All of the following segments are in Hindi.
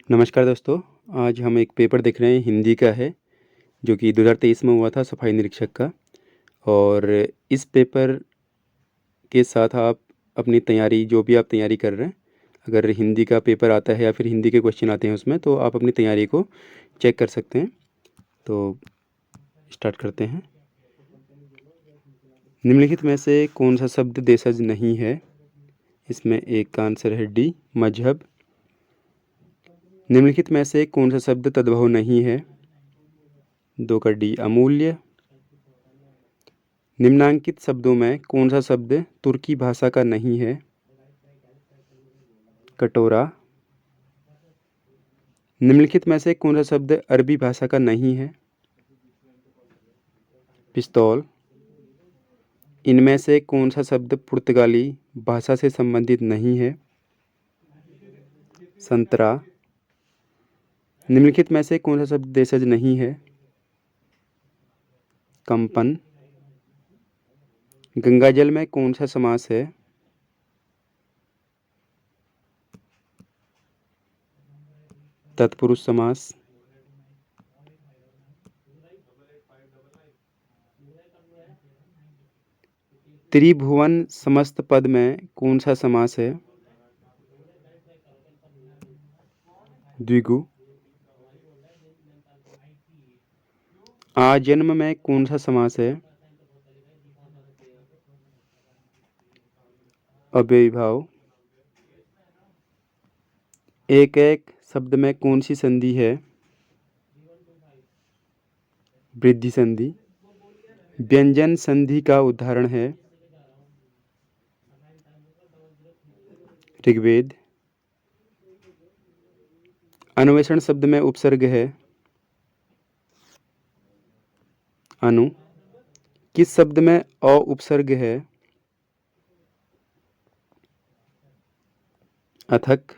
नमस्कार दोस्तों। आज हम एक पेपर देख रहे हैं, हिंदी का है, जो कि 2023 में हुआ था सफाई निरीक्षक का। और इस पेपर के साथ आप अपनी तैयारी, जो भी आप तैयारी कर रहे हैं, अगर हिंदी का पेपर आता है या फिर हिंदी के क्वेश्चन आते हैं उसमें, तो आप अपनी तैयारी को चेक कर सकते हैं। तो स्टार्ट करते हैं। निम्नलिखित में से कौन सा शब्द देशज नहीं है? इसमें एक का आंसर है डी, मजहब। निम्नलिखित में से कौन सा शब्द तद्भव नहीं है? 2 का डी, अमूल्य। निम्नांकित शब्दों में कौन सा शब्द तुर्की भाषा का नहीं है? कटोरा। निम्नलिखित में से कौन सा शब्द अरबी भाषा का नहीं है? पिस्तौल। इनमें से कौन सा शब्द पुर्तगाली भाषा से संबंधित नहीं है? संतरा। निम्नलिखित में से कौन सा शब्द देशज नहीं है? कंपन। गंगाजल में कौन सा समास है? तत्पुरुष समास। त्रिभुवन समस्त पद में कौन सा समास है? द्विगु। आजन्म में कौन सा समास है? अव्ययीभाव। एक एक शब्द में कौन सी संधि है? वृद्धि संधि। व्यंजन संधि का उदाहरण है? ऋग्वेद। अन्वेषण शब्द में उपसर्ग है? अनु। किस शब्द में अ उपसर्ग है? अथक।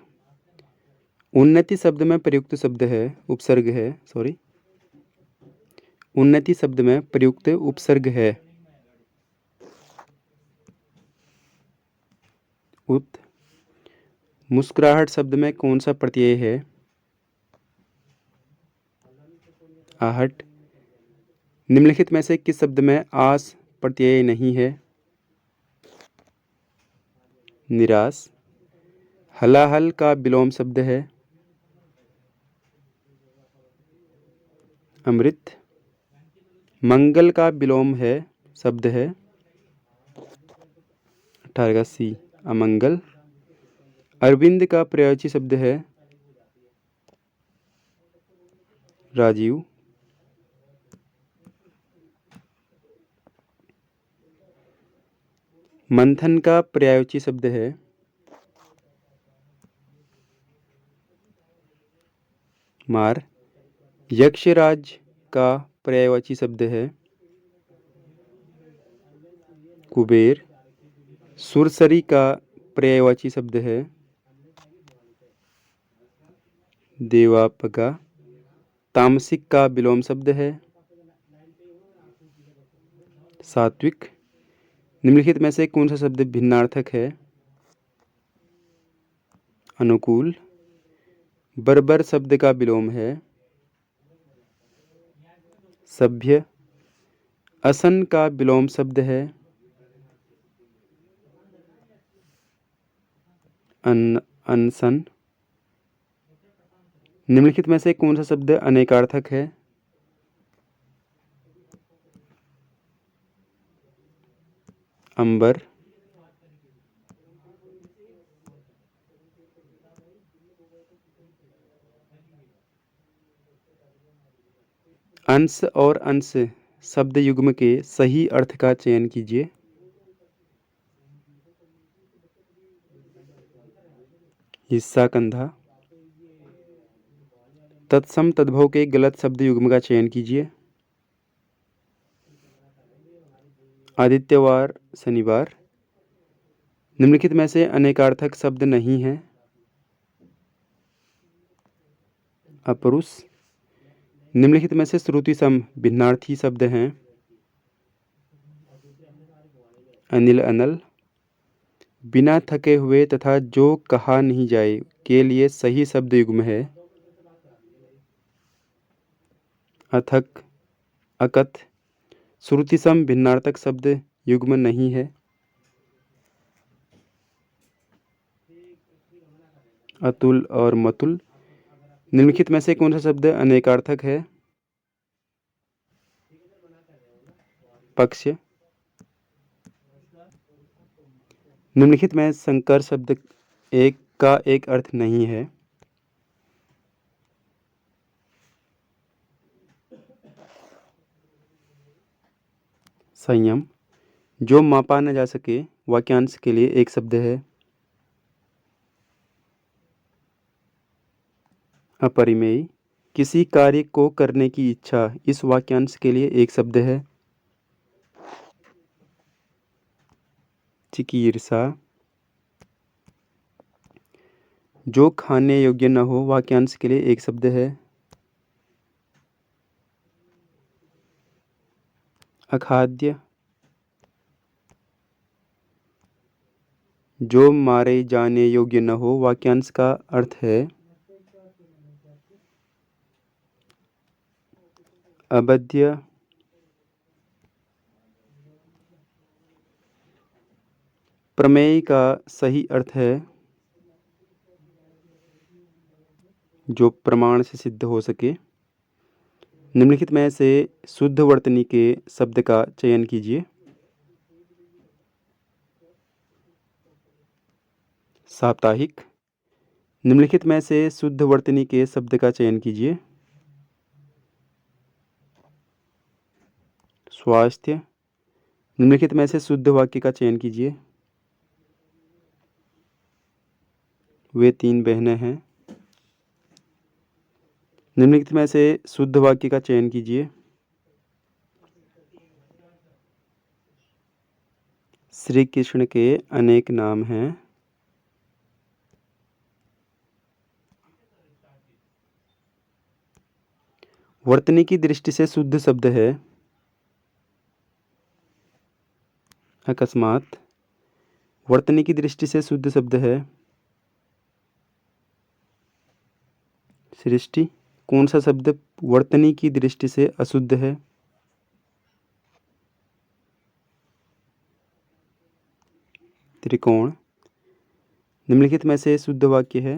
उन्नति शब्द में प्रयुक्त शब्द है, उपसर्ग है, सॉरी, उन्नति शब्द में प्रयुक्त उपसर्ग है? उत। मुस्कुराहट शब्द में कौन सा प्रत्यय है? आहट। निम्नलिखित में से किस शब्द में आस प्रत्यय नहीं है? निराश। हलाहल का विलोम शब्द है? अमृत। मंगल का विलोम है शब्द है? 18 का सी, अमंगल। अरविंद का पर्यायवाची शब्द है? राजीव। मंथन का पर्यायवाची शब्द है? मार। यक्षराज का पर्यायवाची शब्द है? कुबेर। सुरसरी का पर्यायवाची शब्द है? देवापगा। तामसिक का विलोम शब्द है? सात्विक। निम्नलिखित में से कौन सा शब्द भिन्नार्थक है? अनुकूल। बर्बर शब्द का विलोम है? सभ्य। असन का विलोम शब्द है? अनशन। निम्नलिखित में से कौन सा शब्द अनेकार्थक है? अंबर। अंश और अंश शब्द युग्म के सही अर्थ का चयन कीजिए। हिस्सा, कंधा। तत्सम तद्भव के गलत शब्द युग्म का चयन कीजिए। आदित्यवार, शनिवार। निम्नलिखित में से अनेकार्थक शब्द नहीं है? अपरुष। निम्नलिखित में से श्रुति सम भिन्नार्थी शब्द हैं? अनिल, अनल। बिना थके हुए तथा जो कहा नहीं जाए के लिए सही शब्द युग्म है? अथक, अकथ। श्रुतिसम भिन्नार्थक शब्द युग्म नहीं है। अतुल और मतुल। निम्नलिखित में से कौन सा शब्द अनेकार्थक है? पक्ष। निम्नलिखित में संकर शब्द एक का एक अर्थ नहीं है। संयम। जो मापा न जा सके वाक्यांश के लिए एक शब्द है। अपरिमेय। किसी कार्य को करने की इच्छा इस वाक्यांश के लिए एक शब्द है। चिकीर्षा। जो खाने योग्य न हो वाक्यांश के लिए एक शब्द है। अखाद्य। जो मारे जाने योग्य न हो वाक्यांश का अर्थ है अवध्य। प्रमेय का सही अर्थ है जो प्रमाण से सिद्ध हो सके। निम्नलिखित में से शुद्ध वर्तनी के शब्द का चयन कीजिए। साप्ताहिक। निम्नलिखित में से शुद्ध वर्तनी के शब्द का चयन कीजिए। स्वास्थ्य। निम्नलिखित में से शुद्ध वाक्य का चयन कीजिए। वे 3 बहनें हैं। निम्नलिखित में से शुद्ध वाक्य का चयन कीजिए। श्री कृष्ण के अनेक नाम हैं। वर्तनी की दृष्टि से शुद्ध शब्द है अकस्मात। वर्तनी की दृष्टि से शुद्ध शब्द है सृष्टि। कौन सा शब्द वर्तनी की दृष्टि से अशुद्ध है? त्रिकोण। निम्नलिखित में से शुद्ध वाक्य है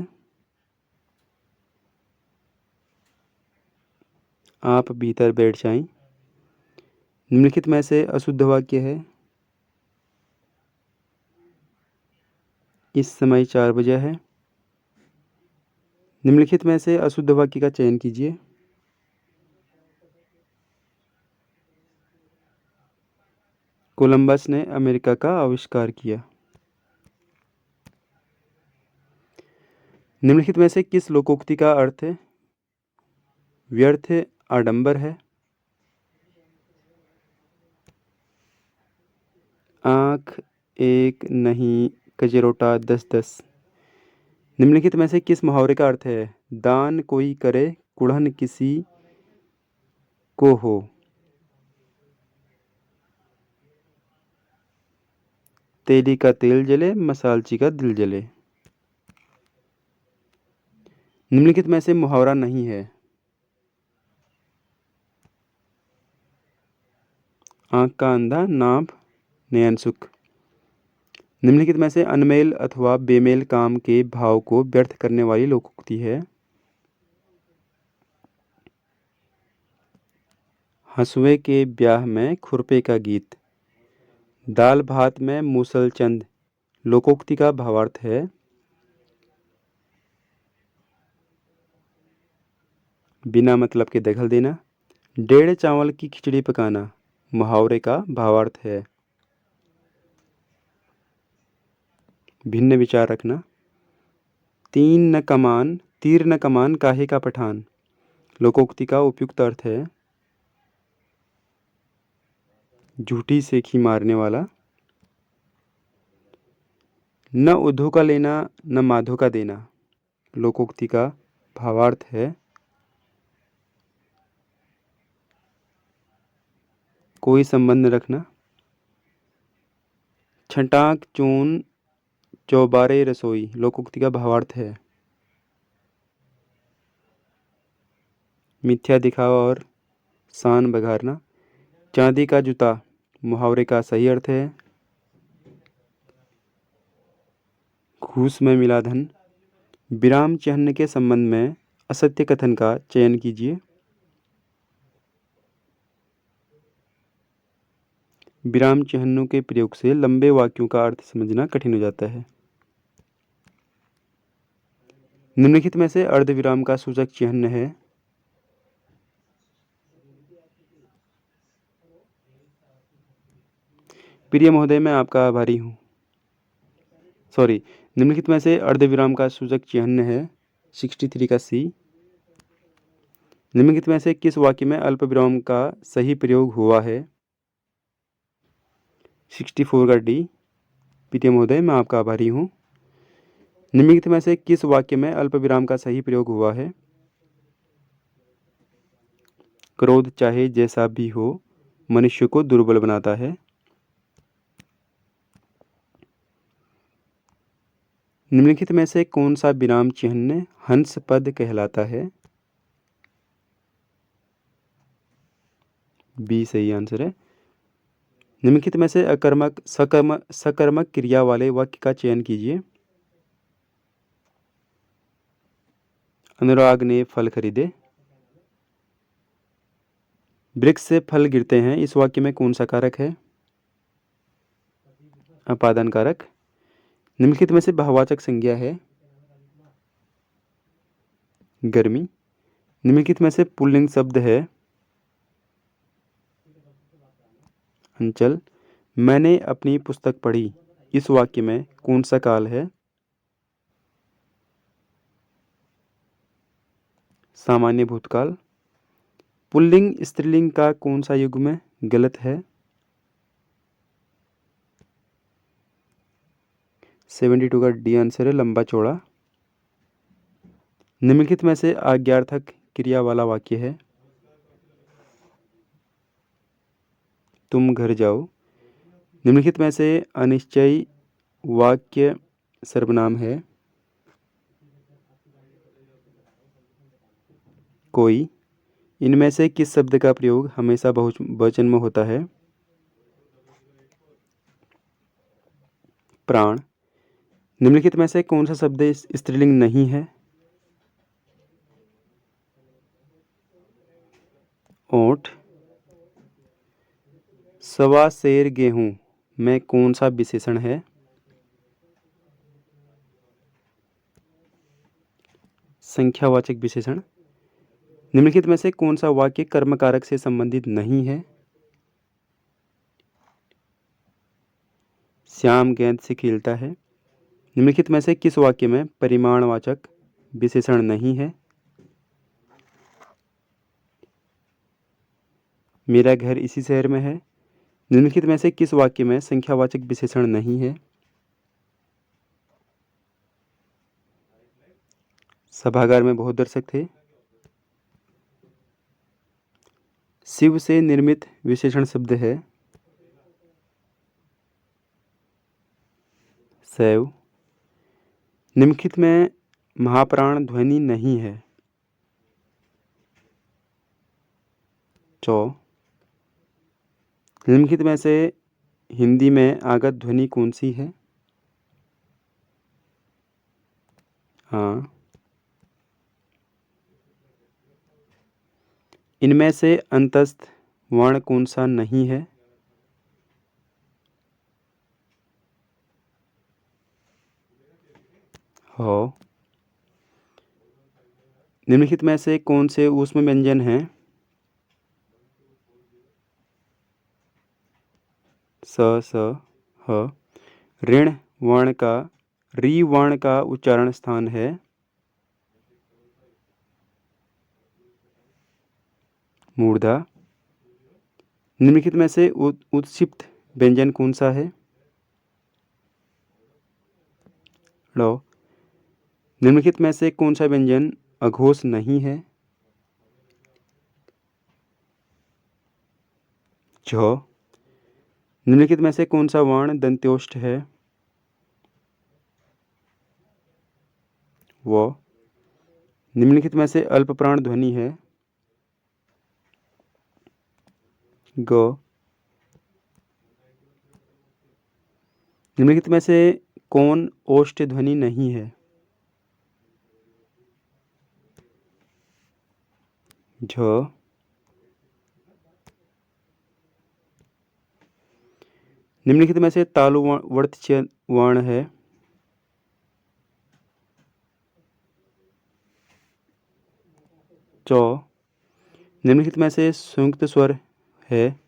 आप भीतर बैठ जाएं। निम्नलिखित में से अशुद्ध वाक्य है इस समय 4 बजे है। निम्नलिखित में से अशुद्ध वाक्य का चयन कीजिए। कोलंबस ने अमेरिका का आविष्कार किया। निम्नलिखित में से किस लोकोक्ति का अर्थ व्यर्थ आडंबर है? आँख एक नहीं कजरोटा 10-10। निम्नलिखित में से किस मुहावरे का अर्थ है दान कोई करे कुढ़न किसी को हो? तेली का तेल जले मसालची का दिल जले। निम्नलिखित में से मुहावरा नहीं है आँख का अंधा नाभ नयन सुख। निम्नलिखित में से अनमेल अथवा बेमेल काम के भाव को व्यर्थ करने वाली लोकोक्ति है हंसुए के ब्याह में खुरपे का गीत। दाल भात में मूसलचंद लोकोक्ति का भावार्थ है बिना मतलब के दखल देना। 1.5 चावल की खिचड़ी पकाना मुहावरे का भावार्थ है भिन्न विचार रखना। तीर न कमान काहे का पठान लोकोक्ति का उपयुक्त अर्थ है झूठी सेखी मारने वाला। न उद्धो का लेना न माधो का देना लोकोक्ति का भावार्थ है कोई संबंध रखना। छंटाक चून चौबारे रसोई लोकोक्ति का भावार्थ है मिथ्या दिखावा और शान बघारना। चांदी का जूता मुहावरे का सही अर्थ है। घूस में मिला धन। विराम चिह्न के संबंध में असत्य कथन का चयन कीजिए। विराम चिह्नों के प्रयोग से लंबे वाक्यों का अर्थ समझना कठिन हो जाता है। निम्नलिखित में से अर्धविराम का सूचक चिह्न है। प्रिय महोदय, मैं आपका आभारी हूँ। निम्नलिखित में से अर्धविराम का सूचक चिह्न है 63 का सी। निम्नलिखित में से किस वाक्य में अल्पविराम का सही प्रयोग हुआ है? 64 का डी। प्रिय महोदय, मैं आपका आभारी हूँ। निम्नलिखित में से किस वाक्य में अल्पविराम का सही प्रयोग हुआ है? क्रोध चाहे जैसा भी हो मनुष्य को दुर्बल बनाता है। निम्नलिखित में से कौन सा विराम चिह्न हंस पद कहलाता है? बी सही आंसर है। निम्नलिखित में से सकर्मक क्रिया वाले वाक्य का चयन कीजिए। अनुराग ने फल खरीदे। वृक्ष से फल गिरते हैं, इस वाक्य में कौन सा कारक है? अपादान कारक। निम्नलिखित में से भाववाचक संज्ञा है। गर्मी। निम्नलिखित में से पुल्लिंग शब्द है। अंचल। मैंने अपनी पुस्तक पढ़ी, इस वाक्य में कौन सा काल है? सामान्य भूतकाल। पुल्लिंग स्त्रीलिंग का कौन सा युग्म गलत है? 72 का डी आंसर है, लंबा चौड़ा। निम्नलिखित में से आज्ञार्थक क्रिया वाला वाक्य है। तुम घर जाओ। निम्नलिखित में से अनिश्चयी वाक्य सर्वनाम है। कोई। इनमें से किस शब्द का प्रयोग हमेशा बहुवचन में होता है? प्राण। निम्नलिखित में से कौन सा शब्द स्त्रीलिंग नहीं है? ओंठ। सवा सेर गेहूं में कौन सा विशेषण है? संख्यावाचक विशेषण। निम्नलिखित में से कौन सा वाक्य कर्मकारक से संबंधित नहीं है? श्याम गेंद से खेलता है। निम्नलिखित में से किस वाक्य में परिमाणवाचक विशेषण नहीं है? मेरा घर इसी शहर में है। निम्नलिखित में से किस वाक्य में संख्यावाचक विशेषण नहीं है? सभागार में बहुत दर्शक थे। शिव से निर्मित विशेषण शब्द है। शैव। निम्नलिखित में महाप्राण ध्वनि नहीं है। चौ। निम्नलिखित में से हिंदी में आगत ध्वनि कौन सी है? हाँ। इनमें से अंतस्थ वर्ण कौन सा नहीं है? हो। निम्नलिखित में से कौन से ऊष्म व्यंजन हैं? स, स, ह। ऋण वर्ण का री वर्ण का उच्चारण स्थान है। मूर्धा। निम्नलिखित में से उत्क्षिप्त व्यंजन कौन सा है? लो। निम्नलिखित में से कौन सा व्यंजन अघोष नहीं है? झ। निम्नलिखित में से कौन सा वर्ण दंत्योष्ठ है? वो। निम्नलिखित में से अल्प प्राण ध्वनि है। ग। निम्नलिखित में से कौन ओष्ठ ध्वनि नहीं है? झ। निम्नलिखित में से तालु वर्तच वर्ण है? च। निम्नलिखित में से संयुक्त स्वर है?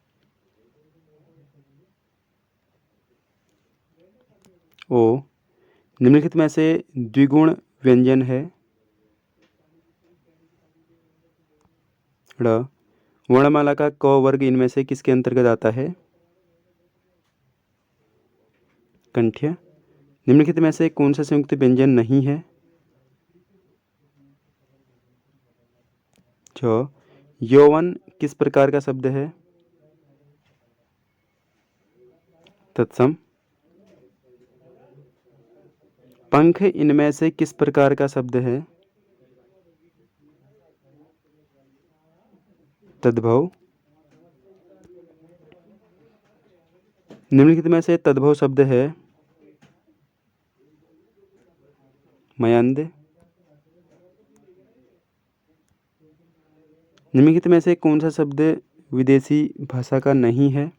ओ। निम्नलिखित में से द्विगुण व्यंजन है? ड़। वर्णमाला का क वर्ग इनमें से किसके अंतर्गत आता है? कंठ्य। निम्नलिखित में से कौन सा संयुक्त व्यंजन नहीं है? छ। यौवन किस प्रकार का शब्द है? तत्सम। पंख इनमें से किस प्रकार का शब्द है? तद्भव। निम्नलिखित में से तद्भव शब्द है? मयंद। निम्नलिखित में से कौन सा शब्द विदेशी भाषा का नहीं है?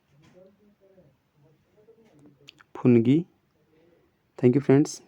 फुनगी। Thank you friends.